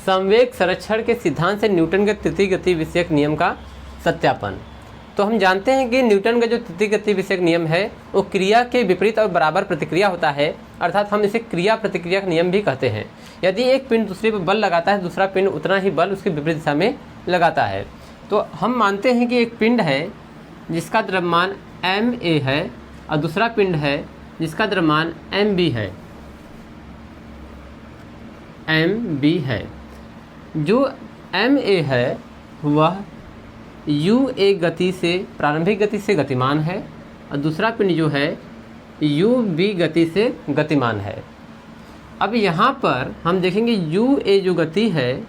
संवेग संरक्षण के सिद्धांत से न्यूटन के तृतीय गति विषयक नियम का सत्यापन। तो हम जानते हैं कि न्यूटन का जो तृतीय गति विषयक नियम है वो क्रिया के विपरीत और बराबर प्रतिक्रिया होता है, अर्थात हम इसे क्रिया प्रतिक्रिया का नियम भी कहते हैं। यदि एक पिंड दूसरे पर बल लगाता है, दूसरा पिंड उतना ही बल उसके विपरीत दिशा में लगाता है। तो हम मानते हैं कि एक पिंड है जिसका द्रव्यमान ma है और दूसरा पिंड है जिसका द्रव्यमान mb है। जो ma है वह u a गति से, प्रारंभिक गति से गतिमान है और दूसरा पिंड जो है u b गति से गतिमान है। अब यहाँ पर हम देखेंगे u a जो गति है,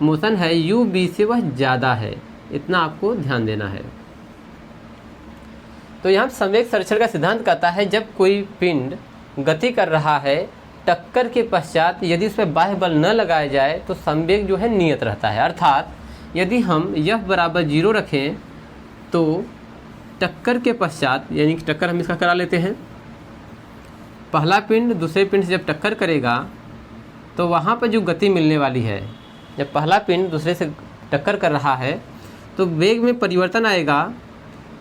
मोशन है, u b से वह ज़्यादा है, इतना आपको ध्यान देना है। तो यहाँ संवेग संरक्षण का सिद्धांत कहता है जब कोई पिंड गति कर रहा है, टक्कर के पश्चात यदि उस पर बाह्य बल न लगाया जाए तो संवेग जो है नियत रहता है। अर्थात यदि हम F बराबर 0 रखें तो टक्कर के पश्चात, यानी कि टक्कर हम इसका करा लेते हैं, पहला पिंड दूसरे पिंड से जब टक्कर करेगा तो वहाँ पर जो गति मिलने वाली है, जब पहला पिंड दूसरे से टक्कर कर रहा है तो वेग में परिवर्तन आएगा।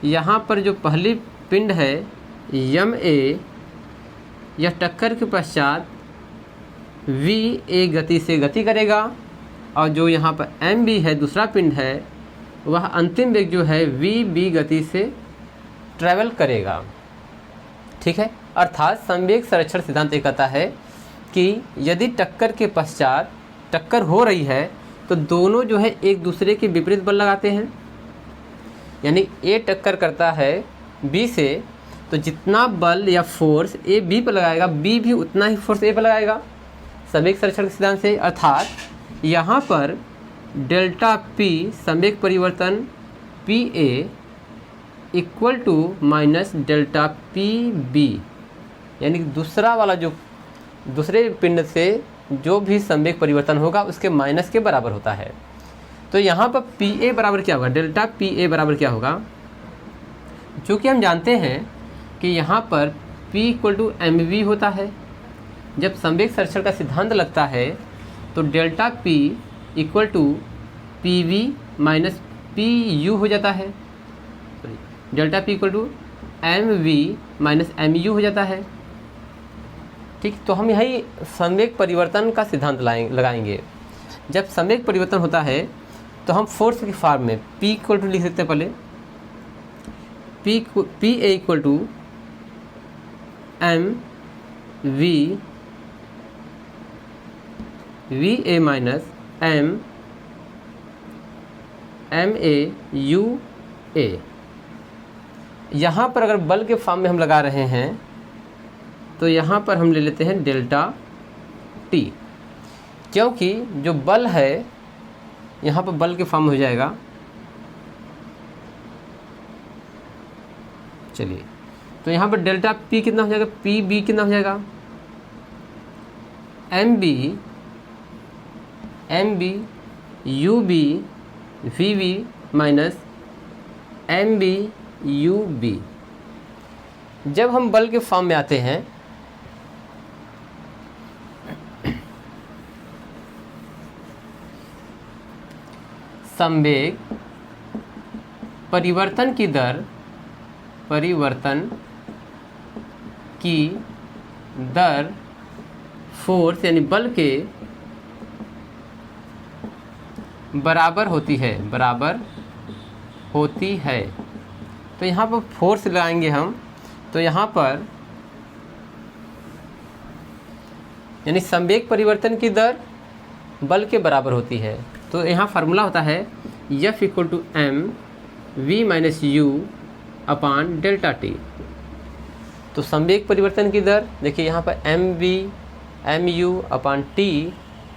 यहाँ पर जो पहली पिंड है ma, यह टक्कर के पश्चात va गति से गति करेगा और जो यहाँ पर mb है दूसरा पिंड है वह अंतिम वेग जो है vb गति से ट्रैवल करेगा। ठीक है, अर्थात संवेग संरक्षण सिद्धांत ये कहता है कि यदि टक्कर के पश्चात टक्कर हो रही है तो दोनों जो है एक दूसरे के विपरीत बल लगाते हैं। यानी A टक्कर करता है B से तो जितना बल या फोर्स A B पर लगाएगा, B भी उतना ही फोर्स A पर लगाएगा संवेग संरक्षण के सिद्धांत से। अर्थात यहाँ पर डेल्टा P संवेग परिवर्तन PA equal to minus delta PB, यानी कि दूसरा वाला जो दूसरे पिंड से जो भी संवेग परिवर्तन होगा उसके माइनस के बराबर होता है। तो यहाँ पर PA बराबर क्या होगा, डेल्टा PA बराबर क्या होगा, चूँकि हम जानते हैं कि यहाँ पर P इक्वल टू mv होता है। जब संवेग संरक्षण का सिद्धांत लगता है तो delta P equal to PV minus PU हो जाता है, delta P equal to mv minus mu हो जाता है। ठीक, तो हम यही संवेग परिवर्तन का सिद्धांत लगाएंगे। जब संवेग परिवर्तन होता है तो हम फोर्स की फॉर्म में P इक्वल टू लिख सकते हैं। पहले PA equal to VA minus MAUA। यहाँ पर अगर बल के फॉर्म में हम लगा रहे हैं तो यहाँ पर हम ले लेते हैं डेल्टा T, क्योंकि जो बल है यहाँ पर बल के फॉर्म हो जाएगा। चलिए, तो यहाँ पर डेल्टा P कितना हो जाएगा, PB कितना हो जाएगा, MB UB VB minus MB UB। जब हम बल के फॉर्म में आते हैं संवेग परिवर्तन की दर फोर्स यानी बल के बराबर होती है। तो यहाँ पर फोर्स लगाएंगे हम, तो यहाँ पर यानी संवेग परिवर्तन की दर बल के बराबर होती है। तो यहाँ फार्मूला होता है F equal to m v minus u upon delta T। तो संवेग परिवर्तन की दर देखिए यहाँ पर mu अपान T,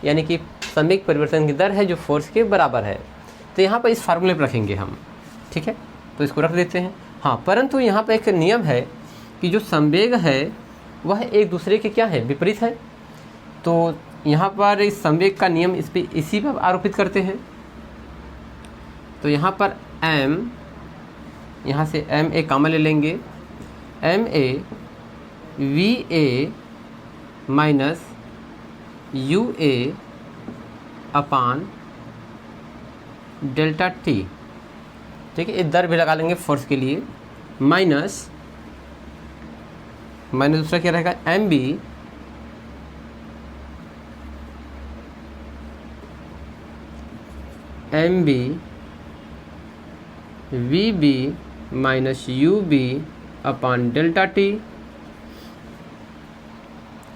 यानी कि संवेग परिवर्तन की दर है जो फोर्स के बराबर है। तो यहाँ पर इस फार्मूले पर रखेंगे हम, ठीक है, तो इसको रख देते हैं। हाँ, परंतु यहाँ पर एक नियम है कि जो संवेग है वह एक दूसरे के क्या है, विपरीत है। तो यहाँ पर इस संवेग का नियम इसी पर आरोपित करते हैं। तो यहाँ पर m, यहाँ से ma कॉमन ले लेंगे, ma va माइनस ua अपान डेल्टा टी, ठीक है, इस दर भी लगा लेंगे फोर्स के लिए, माइनस दूसरा क्या रहेगा, m b v b minus u b upon delta t.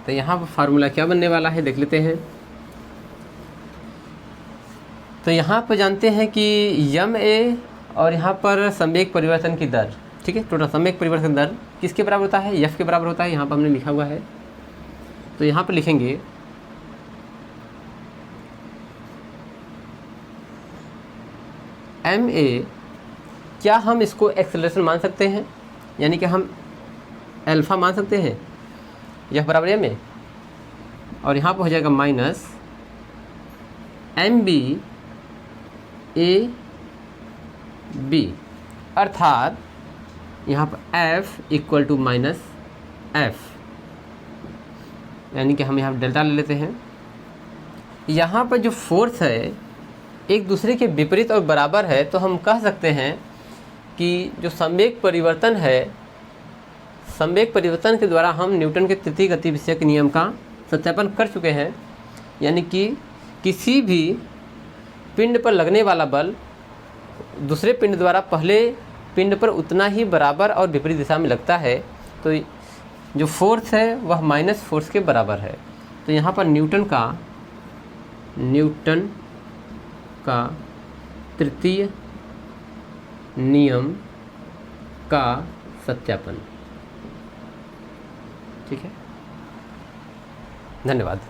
तो यहाँ पर फार्मूला क्या बनने वाला है देख लेते हैं। तो यहाँ पर जानते हैं कि यम ए और यहाँ पर संवेग परिवर्तन की दर, ठीक है, टोटल संवेग परिवर्तन दर किसके बराबर होता है, एफ के बराबर होता है, यहाँ पर हमने लिखा हुआ है। तो यहाँ पर लिखेंगे एम ए, क्या हम इसको एक्सेलरेशन मान सकते हैं, यानी कि हम अल्फा मान सकते हैं, एफ बराबर एम ए, और यहाँ पर हो जाएगा minus m b a b, अर्थात यहाँ पर f equal to minus f, यानी कि हम यहाँ डेल्टा ले लेते हैं। यहाँ पर जो फोर्स है एक दूसरे के विपरीत और बराबर है, तो हम कह सकते हैं कि जो संवेग परिवर्तन है, संवेग परिवर्तन के द्वारा हम न्यूटन के तृतीय गति विषयक नियम का सत्यापन कर चुके हैं, यानी कि किसी भी पिंड पर लगने वाला बल दूसरे पिंड द्वारा पहले पिंड पर उतना ही बराबर और विपरीत दिशा में लगता है, तो जो फोर्स है वह माइनस फोर्स के बराबर है। तो यहाँ पर न्यूटन का तृतीय नियम का सत्यापन, ठीक है, धन्यवाद।